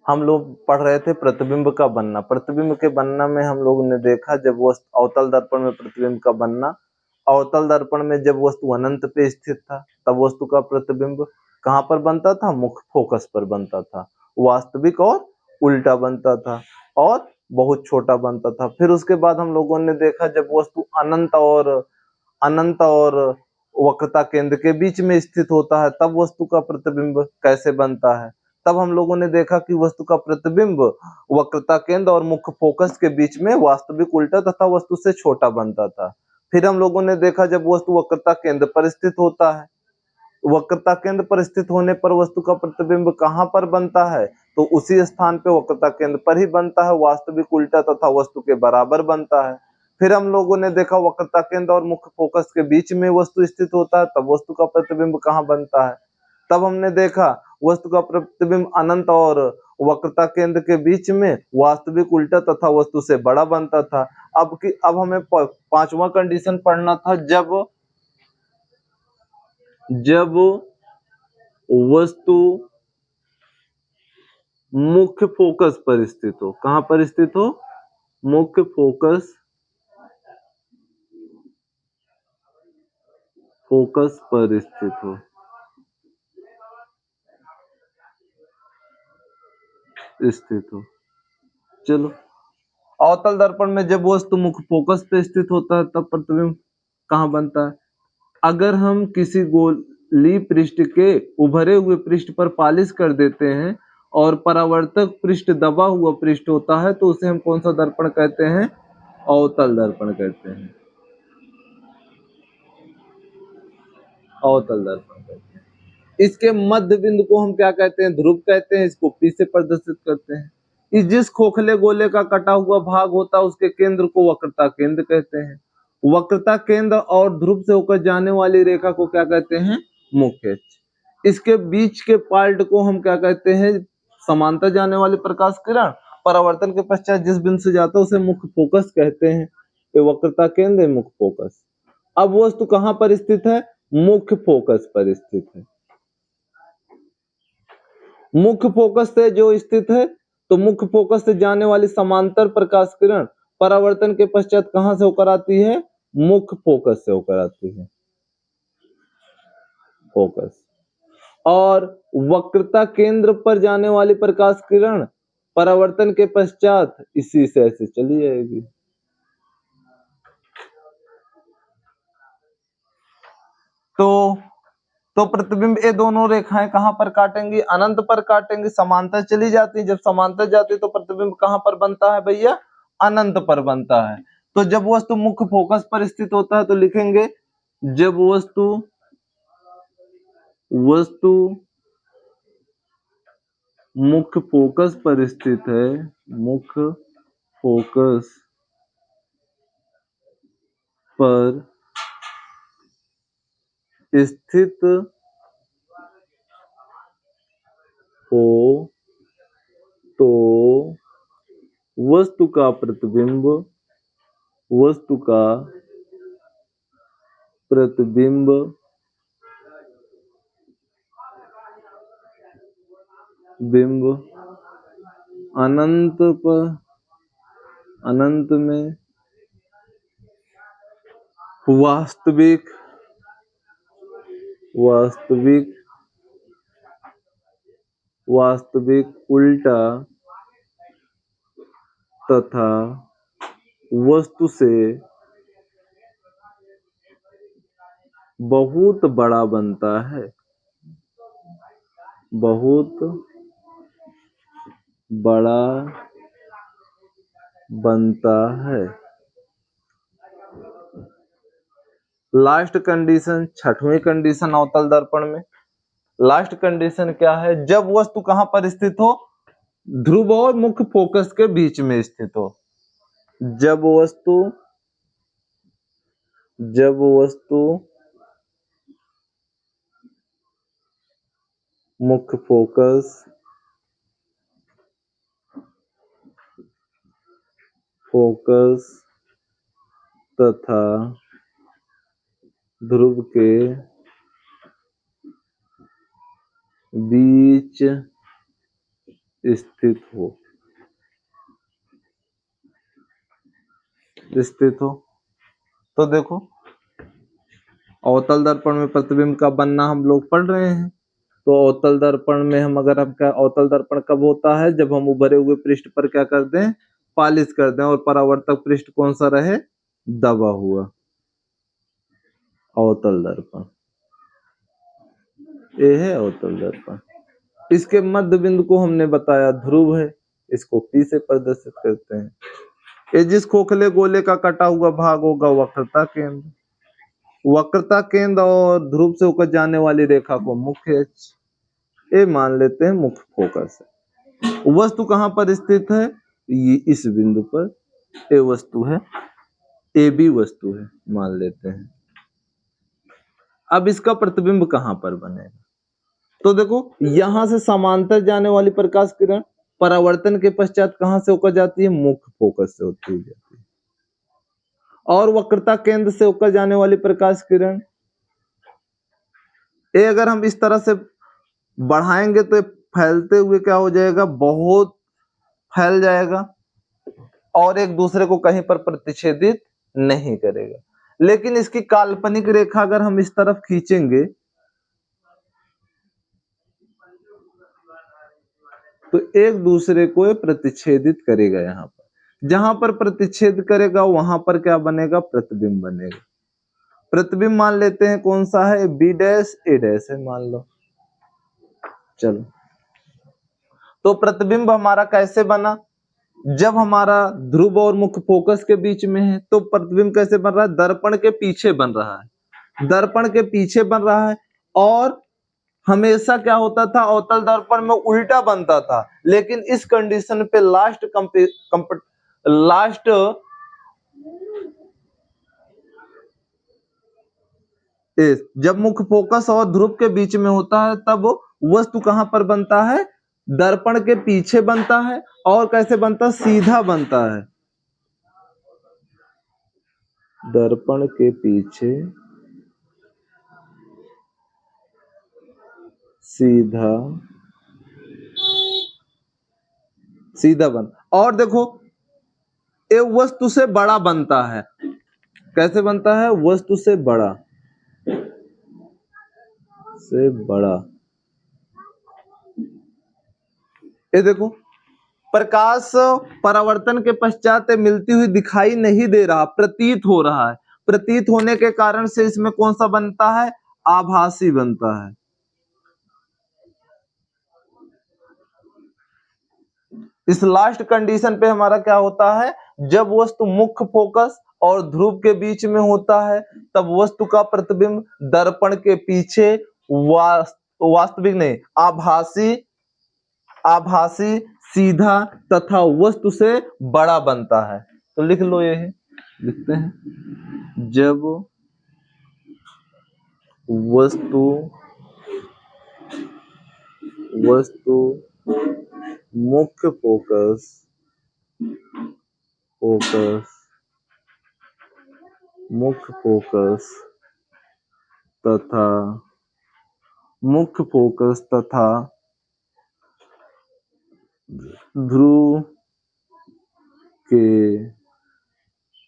हम लोग पढ़ रहे थे प्रतिबिंब का बनना। प्रतिबिंब के बनना में हम लोगों ने देखा जब वस्तु अवतल दर्पण में प्रतिबिंब का बनना, अवतल दर्पण में जब वस्तु अनंत पे स्थित था तब वस्तु का प्रतिबिंब कहाँ पर बनता था? मुख्य फोकस पर बनता था। वास्तविक और उल्टा बनता था और बहुत छोटा बनता था। फिर उसके बाद हम लोगों ने देखा जब वस्तु अनंत और वक्रता केंद्र के बीच में स्थित होता है तब वस्तु का प्रतिबिंब कैसे बनता है। तब हम लोगों ने देखा कि वस्तु का प्रतिबिंब वक्रता केंद्र और मुख्य फोकस के बीच में वास्तविक उल्टा तथा वस्तु से छोटा बनता था। फिर हम लोगों ने देखा जब वस्तु वक्रता केंद्र पर स्थित होता है, वक्रता केंद्र पर स्थित होने पर वस्तु का प्रतिबिंब कहाँ पर बनता है? तो उसी स्थान पे वक्रता केंद्र पर ही बनता है, वास्तविक उल्टा तथा वस्तु के बराबर बनता है। फिर हम लोगों ने देखा वक्रता केंद्र और मुख्य फोकस के बीच में वस्तु स्थित होता है तब वस्तु का प्रतिबिंब कहाँ बनता है? तब हमने देखा वस्तु का प्रतिबिंब अनंत और वक्रता केंद्र के बीच में वास्तविक उल्टा तथा वस्तु से बड़ा बनता था। अब हमें पांचवा कंडीशन पढ़ना था, जब वस्तु मुख्य फोकस पर स्थित हो। कहां पर स्थित हो? मुख्य फोकस पर स्थित हो। चलो, अवतल दर्पण में जब वस्तु मुख्य फोकस पे स्थित होता है तब प्रतिबिंब कहां बनता है? अगर हम किसी गोली पृष्ठ के उभरे हुए पृष्ठ पर पालिश कर देते हैं और परावर्तक पृष्ठ दबा हुआ पृष्ठ होता है तो उसे हम कौन सा दर्पण कहते हैं? अवतल दर्पण कहते हैं। अवतल दर्पण कहते हैं। इसके मध्य बिंदु को हम क्या कहते हैं? ध्रुव कहते हैं। इसको P से प्रदर्शित करते हैं। इस जिस खोखले गोले का कटा हुआ भाग होता है उसके केंद्र को वक्रता केंद्र कहते हैं। वक्रता केंद्र और ध्रुव से होकर जाने वाली रेखा को क्या कहते हैं? मुख्य अक्ष। इसके बीच के पार्ट को हम क्या कहते हैं? समांतर जाने वाली प्रकाश किरण। परावर्तन के पश्चात जिस बिंदु से जाता है उसे मुख्य फोकस कहते हैं। ये वक्रता केंद्र, मुख्य फोकस। अब वस्तु कहां पर स्थित है? मुख्य फोकस पर स्थित है। मुख्य फोकस से जो स्थित है तो मुख्य फोकस से जाने वाली समांतर प्रकाश किरण परावर्तन के पश्चात कहां से होकर आती है? मुख्य फोकस से होकर आती है। फोकस। और वक्रता केंद्र पर जाने वाली प्रकाश किरण परावर्तन के पश्चात इसी से ऐसे चली जाएगी। तो प्रतिबिंब ये दोनों रेखाएं कहां पर काटेंगी? अनंत पर काटेंगी। समांतर चली जाती है। जब समांतर जाती है तो प्रतिबिंब कहां पर बनता है भैया? अनंत पर बनता है। तो जब वस्तु मुख्य फोकस पर स्थित होता है तो लिखेंगे जब वस्तु मुख्य फोकस पर स्थित है, मुख्य फोकस पर स्थित हो तो वस्तु का प्रतिबिंब अनंत में वास्तविक उल्टा तथा वस्तु से बहुत बड़ा बनता है। बहुत बड़ा बनता है। लास्ट कंडीशन, छठवीं कंडीशन अवतल दर्पण में लास्ट कंडीशन क्या है? जब वस्तु कहां पर स्थित हो? ध्रुव और मुख्य फोकस के बीच में स्थित हो। जब वस्तु मुख्य फोकस तथा ध्रुव के बीच स्थित हो, स्थित हो। तो देखो अवतल दर्पण में प्रतिबिंब का बनना हम लोग पढ़ रहे हैं। तो अवतल दर्पण में हम अगर हम क्या, अवतल दर्पण कब होता है, जब हम उभरे हुए पृष्ठ पर क्या कर दें, पालिश कर दें और परावर्तक पृष्ठ कौन सा रहे, दबा हुआ। अवतल दर्पण, ये है अवतल दर्पण। इसके मध्य बिंदु को हमने बताया ध्रुव है, इसको P से प्रदर्शित करते हैं। ये जिस खोखले गोले का कटा हुआ भाग होगा वक्रता केंद्र, वक्रता केंद्र और ध्रुव से होकर जाने वाली रेखा को मुख्य अक्ष, ये मान लेते हैं मुख्य फोकस है। वस्तु कहां पर स्थित है, ये इस बिंदु पर, ये वस्तु है, ए बी वस्तु है मान लेते हैं। अब इसका प्रतिबिंब कहां पर बनेगा, तो देखो यहां से समांतर जाने वाली प्रकाश किरण परावर्तन के पश्चात कहां से होकर जाती है, मुख्य फोकस से होती हुई जाती है। और वक्रता केंद्र से होकर जाने वाली प्रकाश किरण, ये अगर हम इस तरह से बढ़ाएंगे तो फैलते हुए क्या हो जाएगा, बहुत फैल जाएगा और एक दूसरे को कहीं पर प्रतिच्छेदित नहीं करेगा। लेकिन इसकी काल्पनिक रेखा अगर हम इस तरफ खींचेंगे तो एक दूसरे को प्रतिच्छेदित करेगा। यहाँ पर जहां पर प्रतिच्छेद करेगा वहां पर क्या बनेगा, प्रतिबिंब बनेगा। प्रतिबिंब मान लेते हैं कौन सा है, बी डैश ए डैश है मान लो। चलो तो प्रतिबिंब हमारा कैसे बना, जब हमारा ध्रुव और मुख्य फोकस के बीच में है तो प्रतिबिंब कैसे बन रहा है, दर्पण के पीछे बन रहा है, दर्पण के पीछे बन रहा है। और हमेशा क्या होता था, अवतल दर्पण में उल्टा बनता था, लेकिन इस कंडीशन पे लास्ट जब मुख्य फोकस और ध्रुव के बीच में होता है तब वस्तु कहां पर बनता है, दर्पण के पीछे बनता है। और कैसे बनता है, सीधा बनता है, दर्पण के पीछे सीधा सीधा बन। और देखो ये वस्तु से बड़ा बनता है, कैसे बनता है, वस्तु से बड़ा, से बड़ा। ये देखो प्रकाश परावर्तन के पश्चात मिलती हुई दिखाई नहीं दे रहा, प्रतीत हो रहा है। प्रतीत होने के कारण से इसमें कौन सा बनता है, आभासी बनता है। इस लास्ट कंडीशन पे हमारा क्या होता है, जब वस्तु मुख्य फोकस और ध्रुव के बीच में होता है तब वस्तु का प्रतिबिंब दर्पण के पीछे वास्तविक नहीं, आभासी सीधा तथा वस्तु से बड़ा बनता है। तो लिख लो, ये है, लिखते हैं, जब वस्तु मुख्य फोकस तथा ध्रुव के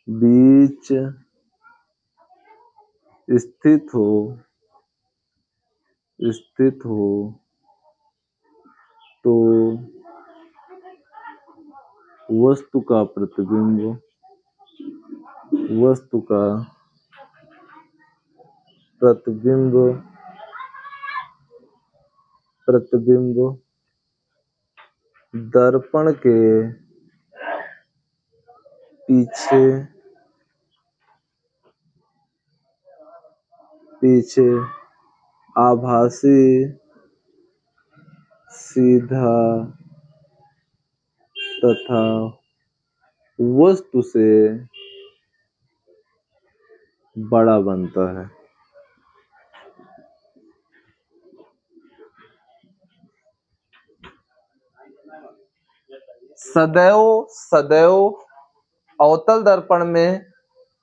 बीच स्थित हो तो वस्तु का प्रतिबिंब दर्पण के पीछे आभासी सीधा तथा वस्तु से बड़ा बनता है। सदैव अवतल दर्पण में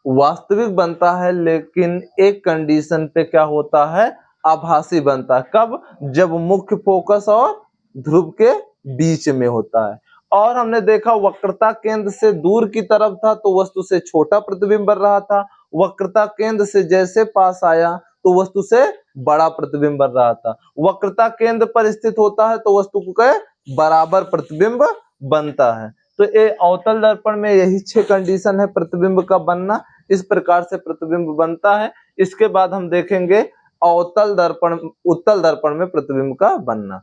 वास्तविक बनता है, लेकिन एक कंडीशन पे क्या होता है, आभासी बनता है। कब, जब मुख्य फोकस और ध्रुव के बीच में होता है। और हमने देखा वक्रता केंद्र से दूर की तरफ था तो वस्तु से छोटा प्रतिबिंब बन रहा था, वक्रता केंद्र से जैसे पास आया तो वस्तु से बड़ा प्रतिबिंब बन रहा था। वक्रता केंद्र पर स्थित होता है तो वस्तु के बराबर प्रतिबिंब बनता है। तो ये अवतल दर्पण में यही 6 कंडीशन है प्रतिबिंब का बनना। इस प्रकार से प्रतिबिंब बनता है। इसके बाद हम देखेंगे अवतल दर्पण उत्तल दर्पण में प्रतिबिंब का बनना।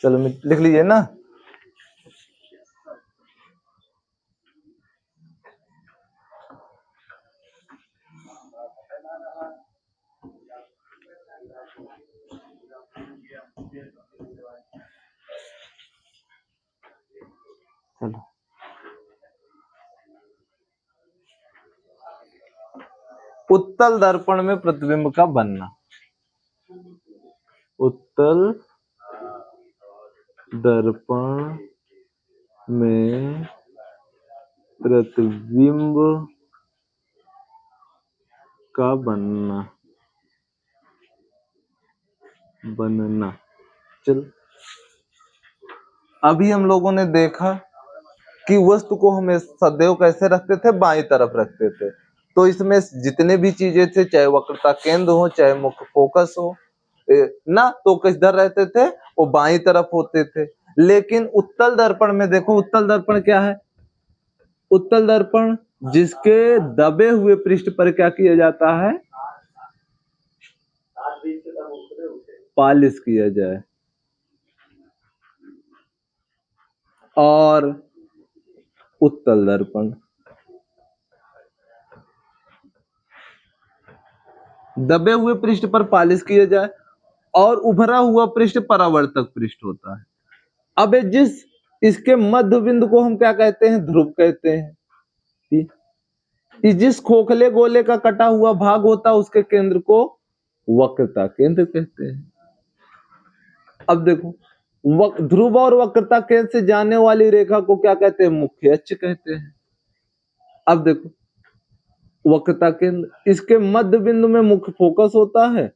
चलो लिख लीजिए ना। चलो उत्तल दर्पण में प्रतिबिंब का बनना। उत्तल दर्पण में प्रतिबिंब का बनना। चलो अभी हम लोगों ने देखा कि वस्तु को हमें सदैव कैसे रखते थे, बाईं तरफ रखते थे। तो इसमें जितने भी चीजें थे, चाहे वक्रता केंद्र हो चाहे मुख्य फोकस हो ना, तो किधर रहते थे, वो बाईं तरफ होते थे। लेकिन उत्तल दर्पण में देखो, उत्तल दर्पण क्या है? उत्तल दर्पण जिसके दबे हुए पृष्ठ पर क्या किया जाता है? पालिश किया जाए। और उत्तल दर्पण दबे हुए पृष्ठ पर पालिश किया जाए और उभरा हुआ पृष्ठ परावर्तक पृष्ठ होता है। अब जिस इसके मध्य बिंदु को हम क्या कहते हैं? ध्रुव कहते हैं। जिस खोखले गोले का कटा हुआ भाग होता है उसके केंद्र को वक्रता केंद्र कहते हैं। अब देखो ध्रुव और वक्रता केंद्र से जाने वाली रेखा को क्या कहते हैं? मुख्य अक्ष कहते हैं। अब देखो वक्रता केंद्र, इसके मध्य बिंदु में मुख्य फोकस होता है।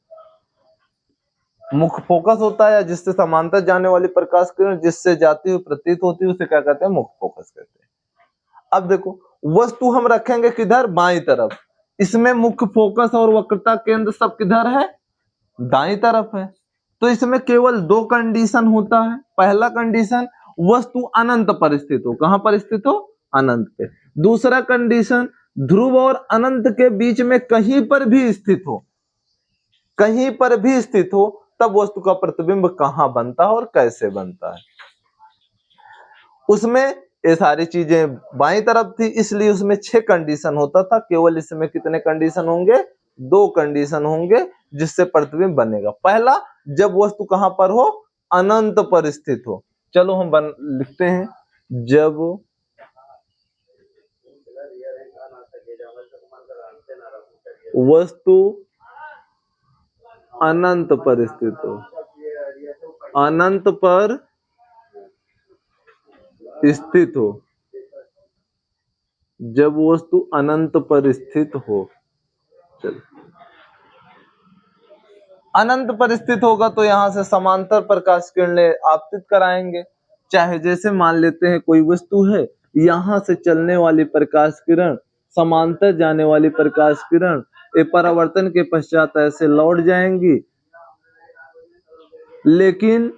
मुख्य फोकस होता है जिससे समांतर जाने वाली प्रकाश किरण जिससे जाती हुई प्रतीत होती है उसे क्या कहते हैं? मुख्य फोकस कहते हैं। अब देखो वस्तु हम रखेंगे किधर? बाईं तरफ। इसमें मुख्य फोकस और वक्रता केंद्र सब किधर है? दाईं तरफ है। तो इसमें केवल 2 कंडीशन होता है। पहला कंडीशन वस्तु अनंत पर स्थित हो। कहां पर स्थित हो? अनंत पे। दूसरा कंडीशन ध्रुव और अनंत के बीच में कहीं पर भी स्थित हो। कहीं पर भी स्थित हो तब वस्तु का प्रतिबिंब कहां बनता है और कैसे बनता है। उसमें ये सारी चीजें बाईं तरफ थी इसलिए उसमें 6 कंडीशन होता था। केवल इसमें कितने कंडीशन होंगे? 2 कंडीशन होंगे जिससे प्रतिबिंब बनेगा। पहला, जब वस्तु कहां पर हो? अनंत पर स्थित हो। चलो हम लिखते हैं, जब वस्तु अनंत पर स्थित हो। अनंत पर स्थित हो। जब वस्तु अनंत पर स्थित हो। चलो अनंत पर स्थित होगा तो यहां से समांतर प्रकाश किरणें आपतित कराएंगे। चाहे जैसे मान लेते हैं कोई वस्तु है, यहां से चलने वाली प्रकाश किरण, समांतर जाने वाली प्रकाश किरण ये परावर्तन के पश्चात ऐसे लौट जाएंगी। लेकिन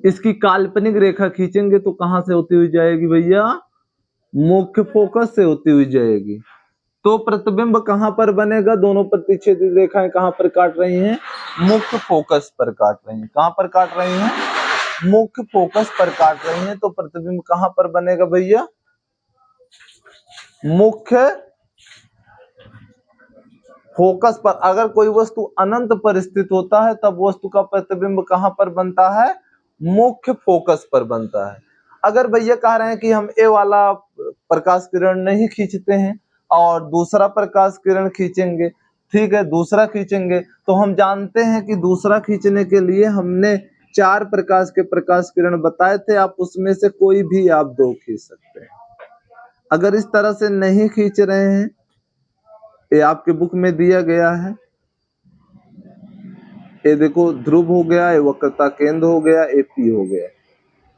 इसकी काल्पनिक रेखा खींचेंगे तो कहां से होती हुई जाएगी भैया? मुख्य फोकस से होती हुई जाएगी। तो प्रतिबिंब कहां पर बनेगा? दोनों प्रतिच्छेदित रेखाएं कहां पर काट रही हैं? मुख्य फोकस पर काट रही हैं। कहां पर काट रही हैं? मुख्य फोकस पर काट रही हैं। तो प्रतिबिंब कहां पर बनेगा भैया? मुख्य फोकस पर। अगर कोई वस्तु अनंत पर स्थित होता है तब वस्तु का प्रतिबिंब कहां पर बनता है? मुख्य फोकस पर बनता है। अगर भैया कह रहे हैं कि हम ए वाला प्रकाश किरण नहीं खींचते हैं और दूसरा प्रकाश किरण खींचेंगे, ठीक है, दूसरा खींचेंगे, तो हम जानते हैं कि दूसरा खींचने के लिए हमने 4 प्रकाश के प्रकाश किरण बताए थे। आप उसमें से कोई भी आप 2 खींच सकते हैं। अगर इस तरह से नहीं खींच रहे हैं, ये आपके बुक में दिया गया है, ये देखो ध्रुव हो गया, ये वक्रता केंद्र हो गया, ये पी हो गया।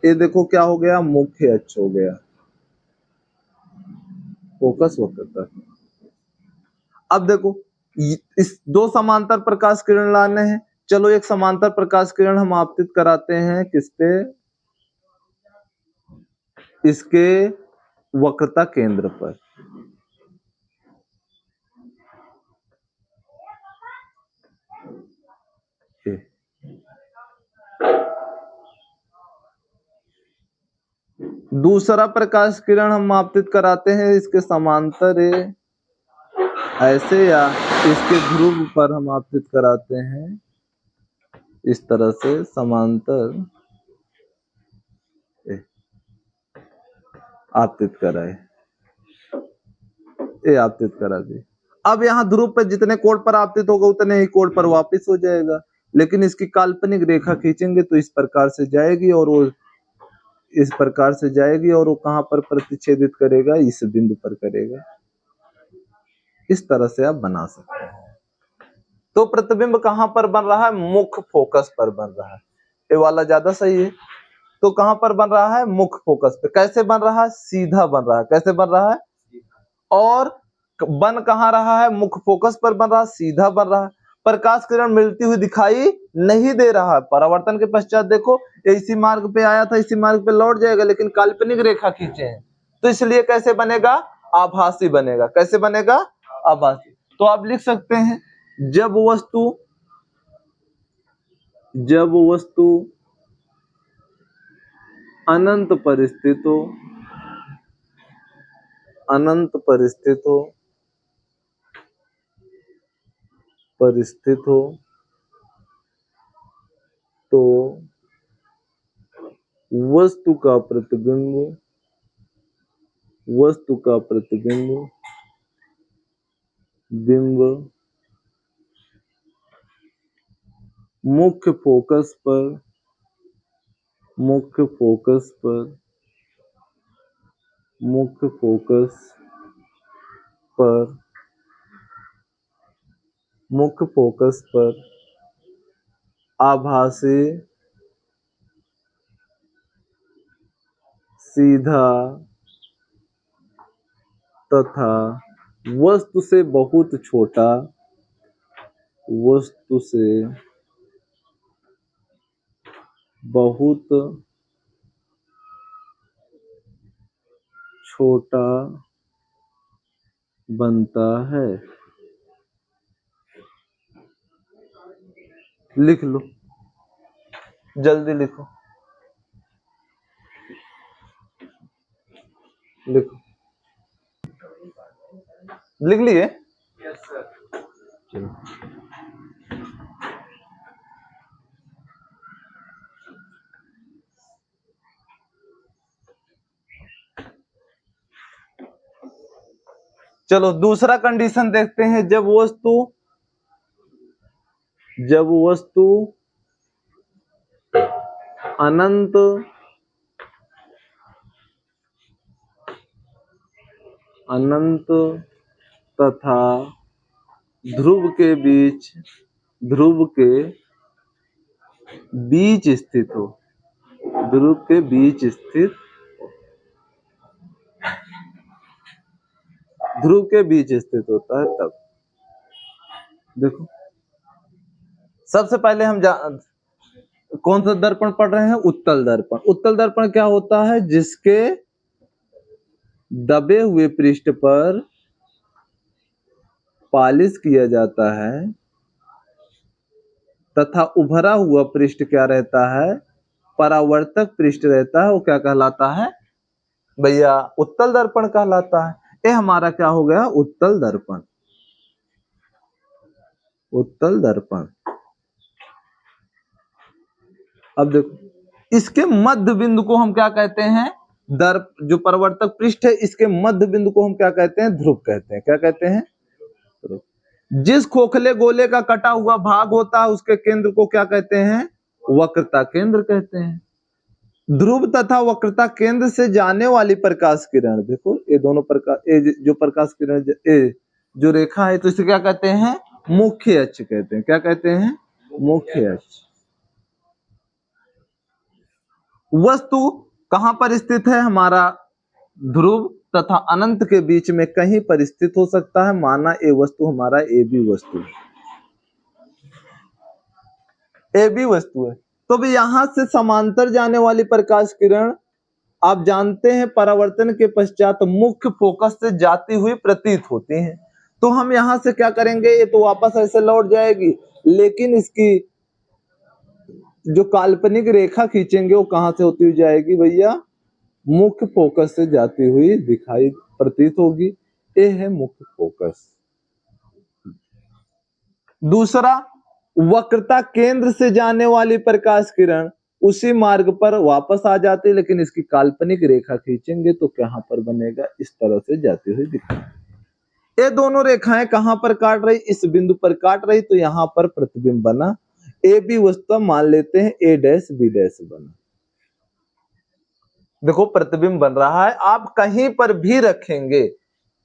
ये देखो क्या हो गया, मुख्य अक्ष हो गया, फोकस वक्रता। अब देखो इस दो समांतर प्रकाश किरण लाने हैं। चलो एक समांतर प्रकाश किरण हम आपतित कराते हैं किस पे, इसके वक्रता केंद्र पर। दूसरा प्रकाश किरण हम आपतित कराते हैं इसके समांतर ऐसे, या इसके ध्रुव पर हम आपतित कराते हैं इस तरह से समांतर आपतित कराए, ये आपतित करा दिए। अब यहाँ ध्रुव पे जितने कोण पर आपतित होगा उतने ही कोण पर वापस हो जाएगा, लेकिन इसकी काल्पनिक रेखा खींचेंगे तो इस प्रकार से जाएगी और वो इस प्रकार से जाएगी और वो कहां पर प्रतिच्छेदित करेगा, इस बिंदु पर करेगा। इस तरह से आप बना सकते हैं। तो प्रतिबिंब कहां पर बन रहा है, मुख्य फोकस पर बन रहा है। ये वाला ज्यादा सही है। तो कहां पर बन रहा है, मुख्य फोकस पे। कैसे बन रहा है, सीधा बन रहा है। कैसे बन रहा है, और बन कहां रहा है, मुख्य फोकस पर बन रहा है, सीधा बन रहा है। प्रकाश किरण मिलती हुई दिखाई नहीं दे रहा है। परावर्तन के पश्चात देखो ये इसी मार्ग पे आया था, इसी मार्ग पे लौट जाएगा, लेकिन काल्पनिक रेखा खींचे हैं तो इसलिए कैसे बनेगा, आभासी बनेगा। कैसे बनेगा, आभासी। तो आप लिख सकते हैं जब वस्तु अनंत परिस्थित हो तो वस्तु का प्रतिबिंब बिंब मुख्य फोकस पर आभासी, सीधा तथा वस्तु से बहुत छोटा बनता है। लिख लो, जल्दी लिखो, लिखो। लिख लिए? Yes sir. चलो चलो दूसरा कंडीशन देखते हैं। जब वस्तु अनंत तथा ध्रुव के बीच स्थित हो, ध्रुव के बीच स्थित होता है तब। देखो सबसे पहले हम कौन सा दर्पण पढ़ रहे हैं, उत्तल दर्पण। उत्तल दर्पण क्या होता है, जिसके दबे हुए पृष्ठ पर पालिश किया जाता है तथा उभरा हुआ पृष्ठ क्या रहता है, परावर्तक पृष्ठ रहता है। वो क्या कहलाता है भैया, उत्तल दर्पण कहलाता है। ये हमारा क्या हो गया, उत्तल दर्पण। अब देखो इसके मध्य बिंदु को हम क्या कहते हैं, जो परावर्तक पृष्ठ है इसके मध्य बिंदु को हम क्या कहते हैं, ध्रुव कहते हैं। क्या कहते हैं, ध्रुव। जिस खोखले गोले का कटा हुआ भाग होता है उसके केंद्र को क्या कहते हैं, वक्रता केंद्र कहते हैं। ध्रुव तथा वक्रता केंद्र से जाने वाली प्रकाश किरण, देखो ये दोनों प्रकाश, जो प्रकाश किरण जो रेखा है तो इसे क्या कहते हैं, मुख्य अक्ष कहते हैं। क्या कहते हैं, मुख्य अक्ष। वस्तु कहां पर स्थित है? हमारा ध्रुव तथा अनंत के बीच में कहीं पर स्थित हो सकता है। माना ए वस्तु हमारा ए बी वस्तु है, ए बी वस्तु है। तो भी यहां से समांतर जाने वाली प्रकाश किरण आप जानते हैं परावर्तन के पश्चात मुख्य फोकस से जाती हुई प्रतीत होती हैं। तो हम यहां से क्या करेंगे, ये तो वापस ऐसे लौट जाएगी, लेकिन इसकी जो काल्पनिक रेखा खींचेंगे वो कहां से होती हुई जाएगी भैया? मुख्य फोकस से जाती हुई दिखाई प्रतीत होगी। ये है मुख्य फोकस। दूसरा, वक्रता केंद्र से जाने वाली प्रकाश किरण उसी मार्ग पर वापस आ जाती है, लेकिन इसकी काल्पनिक रेखा खींचेंगे तो कहां पर बनेगा? इस तरह से जाती हुई दिखाई। ये दोनों रेखाएं कहां पर काट रही? इस बिंदु पर काट रही, तो यहां पर प्रतिबिंब बना। ए बी वस्तु मान लेते हैं ए डैश बी डैश बना। देखो प्रतिबिंब बन रहा है, आप कहीं पर भी रखेंगे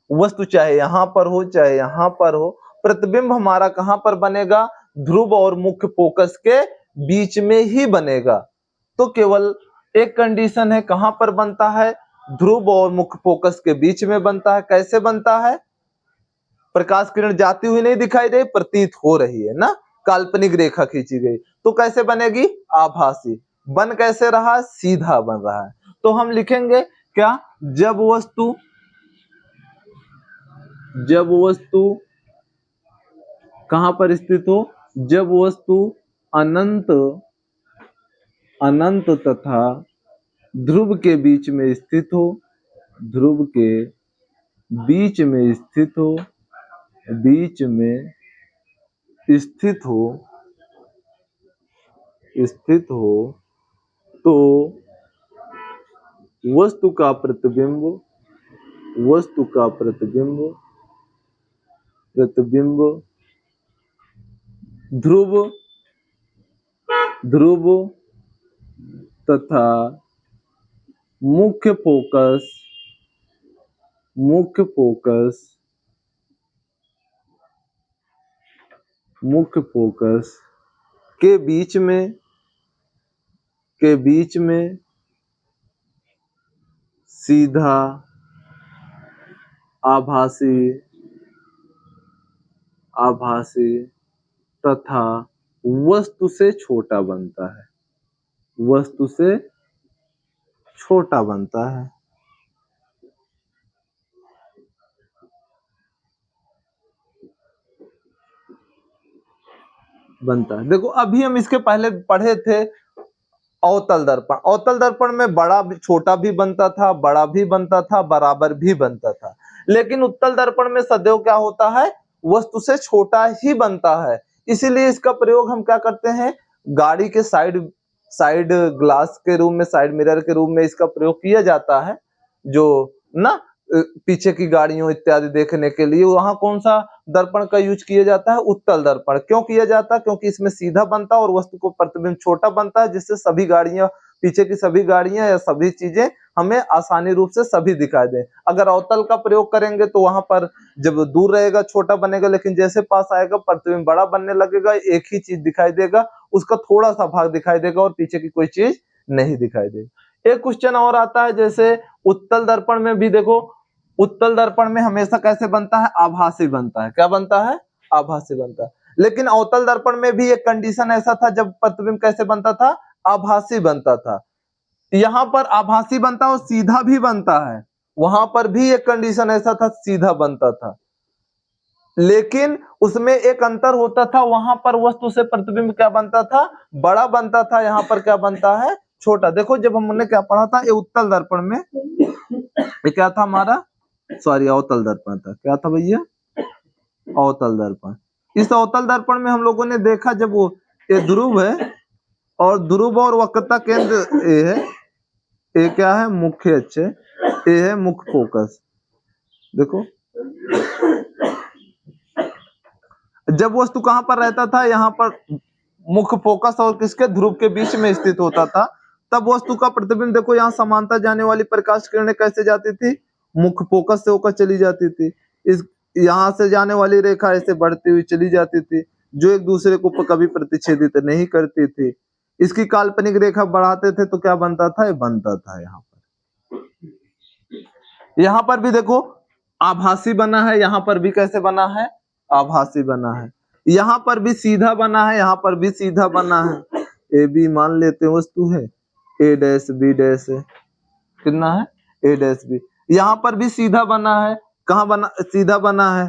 वस्तु, चाहे यहां पर हो चाहे यहां पर हो, प्रतिबिंब हमारा कहां पर बनेगा? ध्रुव और मुख्य फोकस के बीच में ही बनेगा। तो केवल एक कंडीशन है, कहां पर बनता है? ध्रुव और मुख्य फोकस के बीच में बनता है। कैसे बनता है? प्रकाश किरण जाती हुई नहीं दिखाई दे, प्रतीत हो रही है ना, काल्पनिक रेखा खींची गई, तो कैसे बनेगी? आभासी। बन कैसे रहा? सीधा बन रहा है। तो हम लिखेंगे क्या? जब वस्तु कहां पर स्थित हो? जब वस्तु अनंत तथा ध्रुव के बीच में स्थित हो, ध्रुव के बीच में स्थित हो, बीच में स्थित हो, तो वस्तु का प्रतिबिंब ध्रुव तथा मुख्य फोकस के बीच में सीधा आभासी तथा वस्तु से छोटा बनता है। देखो अभी हम इसके पहले पढ़े थे अवतल दर्पण। अवतल दर्पण में बड़ा भी छोटा भी बनता था, बड़ा भी बनता था, बराबर भी बनता था। लेकिन उत्तल दर्पण में सदैव क्या होता है? वस्तु से छोटा ही बनता है। इसीलिए इसका प्रयोग हम क्या करते हैं? गाड़ी के साइड ग्लास के रूप में, साइड मिरर के रूप में इसका प्रयोग किया जाता है। जो ना पीछे की गाड़ियों इत्यादि देखने के लिए वहां कौन सा दर्पण का यूज किया जाता है? उत्तल दर्पण। क्यों किया जाता है? क्योंकि इसमें सीधा बनता है और वस्तु को प्रतिबिंब छोटा बनता है, जिससे सभी गाड़ियां, पीछे की सभी गाड़ियां या सभी चीजें हमें आसानी रूप से सभी दिखाई दे। अगर अवतल का प्रयोग करेंगे तो वहां पर जब दूर रहेगा छोटा बनेगा, लेकिन जैसे पास आएगा प्रतिबिंब बड़ा बनने लगेगा, एक ही चीज दिखाई देगा, उसका थोड़ा सा भाग दिखाई देगा और पीछे की कोई चीज नहीं दिखाई देगी। एक क्वेश्चन और आता है, जैसे उत्तल दर्पण में भी देखो, उत्तल दर्पण में हमेशा कैसे बनता है? आभासी बनता है। क्या बनता है? आभासी बनता है। लेकिन अवतल दर्पण में भी एक कंडीशन ऐसा था, जब प्रतिबिंब कैसे बनता था? आभासी बनता था। यहां पर आभासी बनता है और सीधा भी बनता है। वहां पर भी एक कंडीशन ऐसा था, सीधा बनता था, लेकिन उसमें एक अंतर होता था। वहां पर वस्तु से प्रतिबिंब क्या बनता था? बड़ा बनता था। यहाँ पर क्या बनता है? छोटा। देखो जब हमने क्या पढ़ा था, ये उत्तल दर्पण में ये क्या था हमारा? सॉरी, अवतल दर्पण था। क्या था भैया? अवतल दर्पण। इस अवतल दर्पण में हम लोगों ने देखा, जब वो ये ध्रुव है और ध्रुव और वक्रता केंद्र ये है, ये क्या है? मुख्य अक्ष है, ये है मुख्य फोकस। देखो जब वस्तु कहां पर रहता था? यहाँ पर मुख्य फोकस और किसके? ध्रुव के बीच में स्थित होता था। तब वस्तु का प्रतिबिंब देखो, यहाँ समांतर जाने वाली प्रकाश किरणें कैसे जाती थी? मुख्य फोकस से होकर चली जाती थी। इस यहां से जाने वाली रेखा ऐसे बढ़ती हुई चली जाती थी। जो एक दूसरे को कभी प्रतिच्छेदित नहीं करती थी। इसकी काल्पनिक रेखा बढ़ाते थे तो क्या बनता था, ये बनता था यहाँ पर भी देखो आभासी बना है, यहाँ पर भी कैसे बना है, आभासी बना है। यहाँ पर भी सीधा बना है, यहाँ पर भी सीधा बना है। ए बी मान लेते हैं वस्तु है, ए डैश बी डैश है, कितना है, ए डैश बी। यहाँ पर भी सीधा बना है, कहाँ बना, सीधा बना है,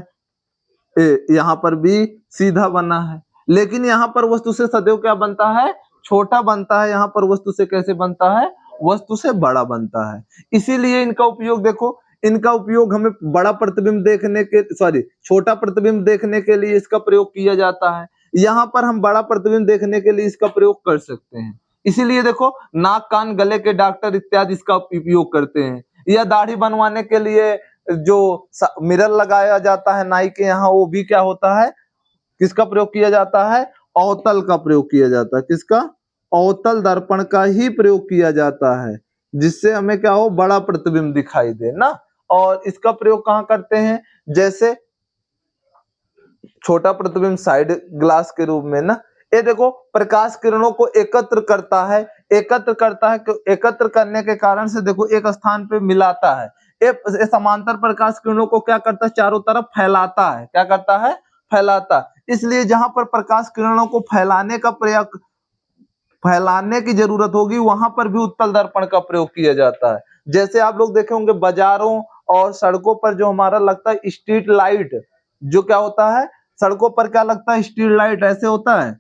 यहाँ पर भी सीधा बना है, लेकिन यहाँ पर वस्तु से सदैव क्या बनता है, छोटा बनता है। यहाँ पर वस्तु से कैसे बनता है, वस्तु से बड़ा बनता है। इसीलिए इनका उपयोग देखो, इनका उपयोग हमें बड़ा प्रतिबिंब देखने के, सॉरी छोटा प्रतिबिंब देखने के लिए इसका प्रयोग किया जाता है। यहाँ पर हम बड़ा प्रतिबिंब देखने के लिए इसका प्रयोग कर सकते हैं। इसीलिए देखो नाक कान गले के डॉक्टर इत्यादि इसका उपयोग करते हैं। या दाढ़ी बनवाने के लिए जो मिरर लगाया जाता है नाई के यहाँ, वो भी क्या होता है, किसका प्रयोग किया जाता है, अवतल का प्रयोग किया जाता है। किसका, अवतल दर्पण का ही प्रयोग किया जाता है, जिससे हमें क्या हो, बड़ा प्रतिबिंब दिखाई दे ना। और इसका प्रयोग कहाँ करते हैं, जैसे छोटा प्रतिबिंब साइड ग्लास के रूप में ना, ये देखो प्रकाश किरणों को एकत्र करता है, एकत्र करने के कारण से देखो एक स्थान पे मिलाता है। ये समांतर प्रकाश किरणों को क्या करता है, चारों तरफ फैलाता है। क्या करता है, फैलाता है। इसलिए जहां पर प्रकाश किरणों को फैलाने की जरूरत होगी, वहां पर भी उत्तल दर्पण का प्रयोग किया जाता है। जैसे आप लोग देखे होंगे बाजारों और सड़कों पर जो हमारा लगता है स्ट्रीट लाइट, जो क्या होता है, सड़कों पर क्या लगता है, स्ट्रीट लाइट ऐसे होता है,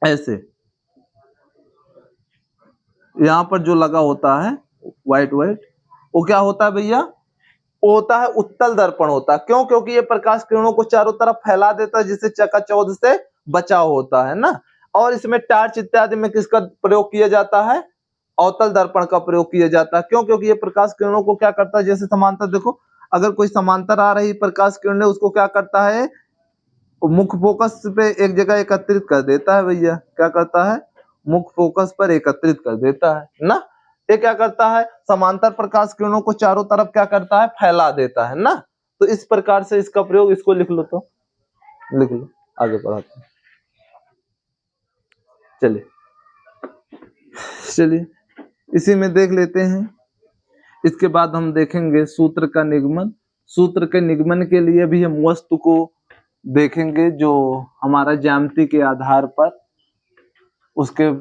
ऐसे यहाँ पर जो लगा होता है व्हाइट व्हाइट, वो क्या होता है भैया, वो होता है उत्तल दर्पण होता है। क्यों, क्योंकि ये प्रकाश किरणों को चारों तरफ फैला देता है, जिससे चकाचौंध से बचाव होता है ना। और इसमें टार्च इत्यादि में किसका प्रयोग किया जाता है, अवतल दर्पण का प्रयोग किया जाता है। क्यों, क्योंकि ये प्रकाश किरणों को क्या करता है, जैसे समांतर देखो, अगर कोई समांतर आ रही प्रकाश किरण, उसको क्या करता है, मुख्य फोकस पे एक जगह एकत्रित कर देता है भैया। क्या करता है, मुख्य फोकस पर एकत्रित कर देता है ना। ये क्या करता है, समांतर प्रकाश किरणों को चारों तरफ क्या करता है, फैला देता है ना। तो इस प्रकार से इसका प्रयोग, इसको लिख लो, तो लिख लो, आगे बढ़ाते हैं। चलिए इसी में देख लेते हैं। इसके बाद हम देखेंगे सूत्र का निगमन। सूत्र के निगमन के लिए भी हम वस्तु को देखेंगे, जो हमारा ज्यामिति के आधार पर उसके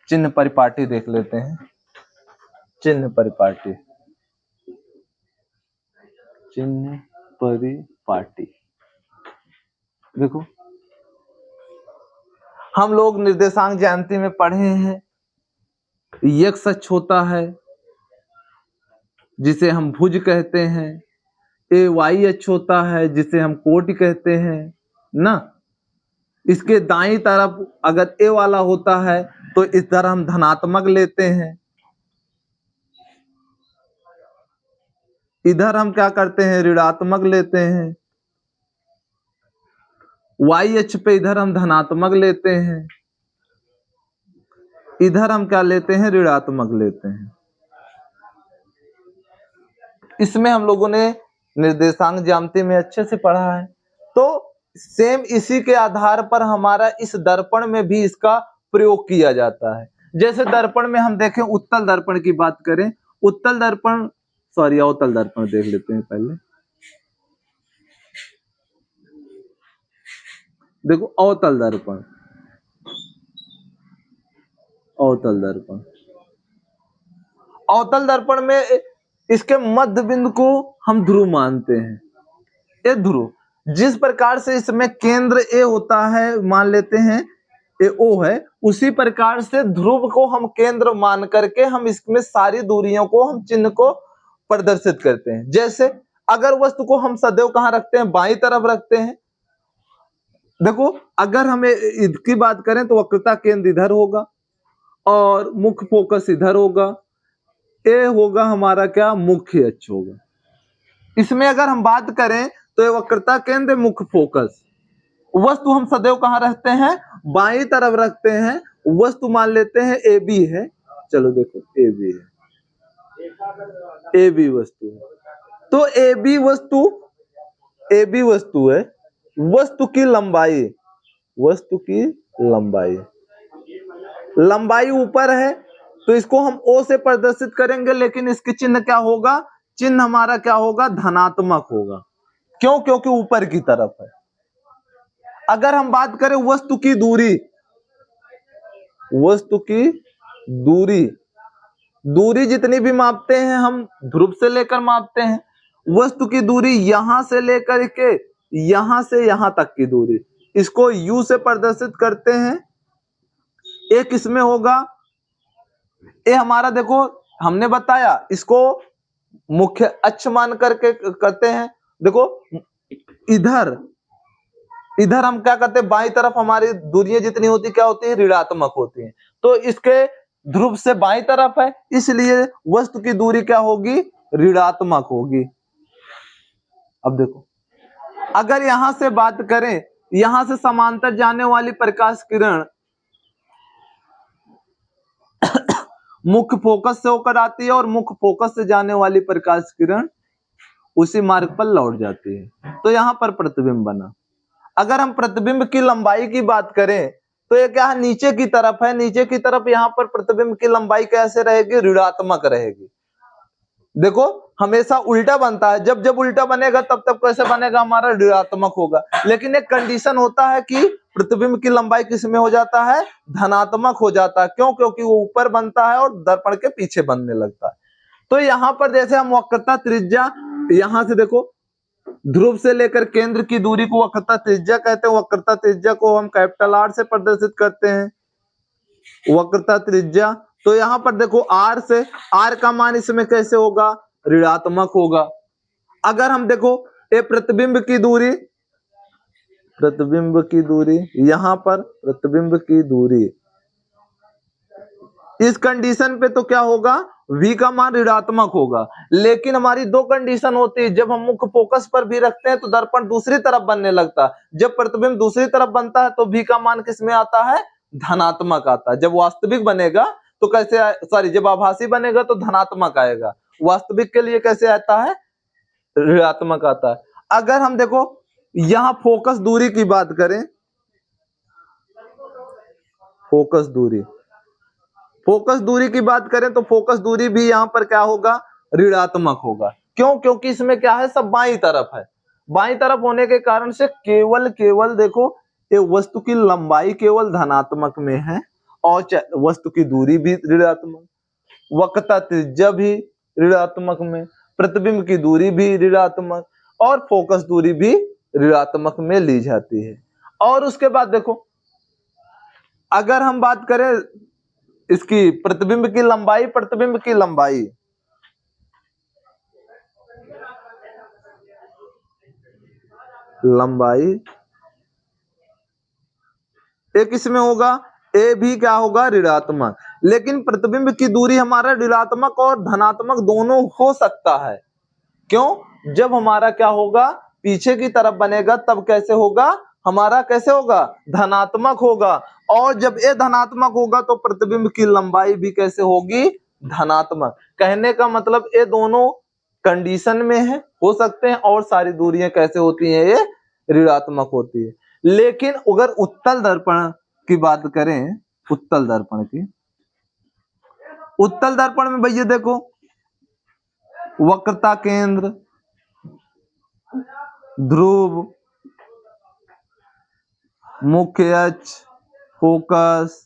चिन्ह परिपाटी देख लेते हैं। चिन्ह परिपाटी, चिन्ह परिपाटी देखो, हम लोग निर्देशांक ज्यामिति में पढ़े हैं, यक्ष अक्ष होता है जिसे हम भुज कहते हैं, ए वाई अक्ष होता है जिसे हम कोटि कहते हैं ना। इसके दाईं तरफ अगर ए वाला होता है तो इधर हम धनात्मक लेते हैं, इधर हम क्या करते हैं, ऋणात्मक लेते हैं। वाई अक्ष पे इधर हम धनात्मक लेते हैं, इधर हम क्या लेते हैं, ऋणात्मक लेते हैं। इसमें हम लोगों ने निर्देशांक ज्यामिति में अच्छे से पढ़ा है। तो सेम इसी के आधार पर हमारा इस दर्पण में भी इसका प्रयोग किया जाता है। जैसे दर्पण में हम देखें, उत्तल दर्पण की बात करें, उत्तल दर्पण, सॉरी अवतल दर्पण देख लेते हैं पहले। देखो अवतल दर्पण, अवतल दर्पण, अवतल दर्पण में इसके मध्य बिंदु को हम ध्रुव मानते हैं। ये ध्रुव, जिस प्रकार से इसमें केंद्र ए होता है, मान लेते हैं ए ओ है, उसी प्रकार से ध्रुव को हम केंद्र मान करके हम इसमें सारी दूरियों को, हम चिन्ह को प्रदर्शित करते हैं। जैसे अगर वस्तु को हम सदैव कहाँ रखते हैं, बाईं तरफ रखते हैं। देखो अगर हमें इसकी बात करें तो वक्रता केंद्र इधर होगा और मुख्य फोकस इधर होगा। ए होगा हमारा क्या, मुख्य अक्ष होगा। इसमें अगर हम बात करें तो ये वक्रता केंद्र, मुख्य फोकस, वस्तु हम सदैव कहाँ रखते हैं, बाईं तरफ रखते हैं। वस्तु मान लेते हैं ए बी है, चलो देखो ए बी है, ए बी वस्तु है। तो ए बी वस्तु है, वस्तु की लंबाई वस्तु की लंबाई। लंबाई ऊपर है तो इसको हम ओ से प्रदर्शित करेंगे, लेकिन इसके चिन्ह क्या होगा, चिन्ह हमारा क्या होगा, धनात्मक होगा। क्यों? क्योंकि ऊपर की तरफ है। अगर हम बात करें वस्तु की दूरी, वस्तु की दूरी, दूरी जितनी भी मापते हैं हम ध्रुव से लेकर मापते हैं। वस्तु की दूरी यहां से लेकर के यहां से यहां तक की दूरी, इसको यू से प्रदर्शित करते हैं। एक इसमें होगा, ये हमारा देखो हमने बताया इसको मुख्य अक्ष मान करके करते हैं। देखो इधर इधर हम क्या करते हैं, बाईं तरफ हमारी दूरियां जितनी होती क्या होती है, ऋणात्मक होती हैं। तो इसके ध्रुव से बाईं तरफ है, इसलिए वस्तु की दूरी क्या होगी, ऋणात्मक होगी। अब देखो अगर यहां से बात करें, यहां से समांतर जाने वाली प्रकाश किरण मुख्य फोकस से होकर आती है और मुख्य फोकस से जाने वाली प्रकाश किरण उसी मार्ग पर लौट जाती है, तो यहां पर प्रतिबिंब बना। अगर हम प्रतिबिंब की लंबाई की बात करें तो ये क्या है, नीचे की तरफ है, नीचे की तरफ यहां पर प्रतिबिंब की लंबाई कैसे रहेगी, ऋणात्मक रहेगी। देखो हमेशा उल्टा बनता है, जब जब उल्टा बनेगा तब तब कैसे बनेगा, हमारा ऋणात्मक होगा। लेकिन एक कंडीशन होता है कि प्रतिबिंब की लंबाई किस में हो जाता है, धनात्मक हो जाता है। क्यों? क्योंकि वो ऊपर बनता है और दर्पण के पीछे बनने लगता है। तो यहां पर जैसे हम वक्रता त्रिज्या, यहां से देखो ध्रुव से लेकर केंद्र की दूरी को वक्रता त्रिज्या कहते हैं। वक्रता त्रिज्या को हम कैपिटल आर से प्रदर्शित करते हैं, वक्रता त्रिज्या। तो यहां पर देखो आर से, आर का मान इसमें कैसे होगा, ऋणात्मक होगा। अगर हम देखो ये प्रतिबिंब की दूरी, प्रतिबिंब की दूरी यहां पर, प्रतिबिंब की दूरी इस कंडीशन पे तो क्या होगा, v का मान ऋणात्मक होगा। लेकिन हमारी दो कंडीशन होती है, जब हम मुख्य फोकस पर भी रखते हैं तो दर्पण दूसरी तरफ बनने लगता है। जब प्रतिबिंब दूसरी तरफ बनता है तो v का मान किस में आता है, धनात्मक आता है। जब वास्तविक बनेगा तो कैसे, सॉरी जब आभासी बनेगा तो धनात्मक आएगा, वास्तविक के लिए कैसे आता है, ऋणात्मक आता है। अगर हम देखो यहां फोकस दूरी की बात करें, फोकस दूरी, फोकस दूरी की बात करें तो फोकस दूरी भी यहां पर क्या होगा, ऋणात्मक होगा। क्यों? क्योंकि इसमें क्या है, सब बाईं तरफ है। बाईं तरफ होने के कारण से केवल देखो ये वस्तु की लंबाई केवल धनात्मक में है और वस्तु की दूरी भी ऋणात्मक, वक्रता त्रिज्या भी ऋणात्मक में, प्रतिबिंब की दूरी भी ऋणात्मक और फोकस दूरी भी ऋणात्मक में ली जाती है। और उसके बाद देखो अगर हम बात करें इसकी प्रतिबिंब की लंबाई, प्रतिबिंब की लंबाई लंबाई एक इसमें होगा, ए भी क्या होगा, ऋणात्मक। लेकिन प्रतिबिंब की दूरी हमारा ऋणात्मक और धनात्मक दोनों हो सकता है। क्यों? जब हमारा क्या होगा, पीछे की तरफ बनेगा तब कैसे होगा, हमारा कैसे होगा, धनात्मक होगा। और जब ये धनात्मक होगा तो प्रतिबिंब की लंबाई भी कैसे होगी, धनात्मक। कहने का मतलब ये दोनों कंडीशन में है, हो सकते हैं, और सारी दूरियां कैसे होती हैं, ये ऋणात्मक होती है। लेकिन अगर उत्तल दर्पण की बात करें, उत्तल दर्पण की, उत्तल दर्पण में भैया देखो वक्रता केंद्र, ध्रुव, मुख्य अक्ष, फोकस।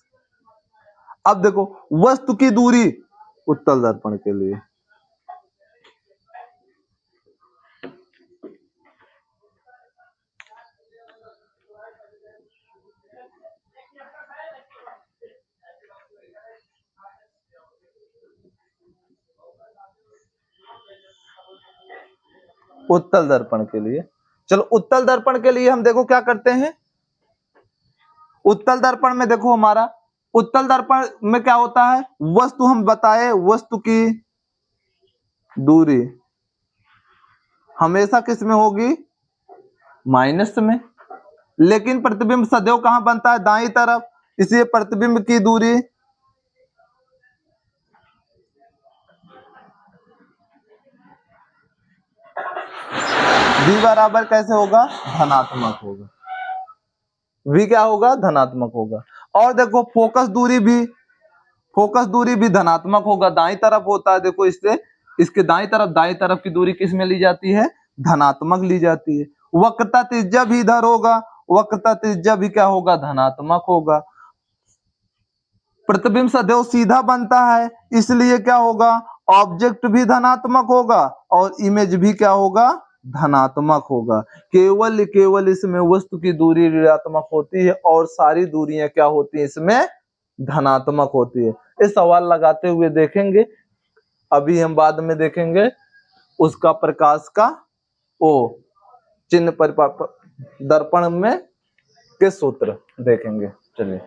अब देखो वस्तु की दूरी उत्तल दर्पण के लिए, उत्तल दर्पण के लिए, चलो उत्तल दर्पण के लिए हम देखो क्या करते हैं। उत्तल दर्पण में देखो हमारा, उत्तल दर्पण में क्या होता है, वस्तु हम बताए, वस्तु की दूरी हमेशा किस में होगी, माइनस में। लेकिन प्रतिबिंब सदैव कहां बनता है, दाईं तरफ, इसलिए प्रतिबिंब की दूरी v बराबर कैसे होगा, धनात्मक होगा। v क्या होगा, धनात्मक होगा। और देखो फोकस दूरी भी धनात्मक होगा, दाई तरफ होता है। देखो इससे इसके दाई तरफ की दूरी किस में ली जाती है, धनात्मक ली जाती है। वक्रता त्रिज्या भी इधर होगा, वक्रता त्रिज्या भी क्या होगा, धनात्मक होगा। प्रतिबिंब सदैव सीधा बनता है, इसलिए क्या होगा, ऑब्जेक्ट भी धनात्मक होगा और इमेज भी क्या होगा, धनात्मक होगा। केवल इसमें वस्तु की दूरी ऋणात्मक होती है और सारी दूरियां क्या होती है, इसमें धनात्मक होती है। इस सवाल लगाते हुए देखेंगे, अभी हम बाद में देखेंगे उसका प्रकाश का ओ चिन्ह पर दर्पण में के सूत्र देखेंगे। चलिए।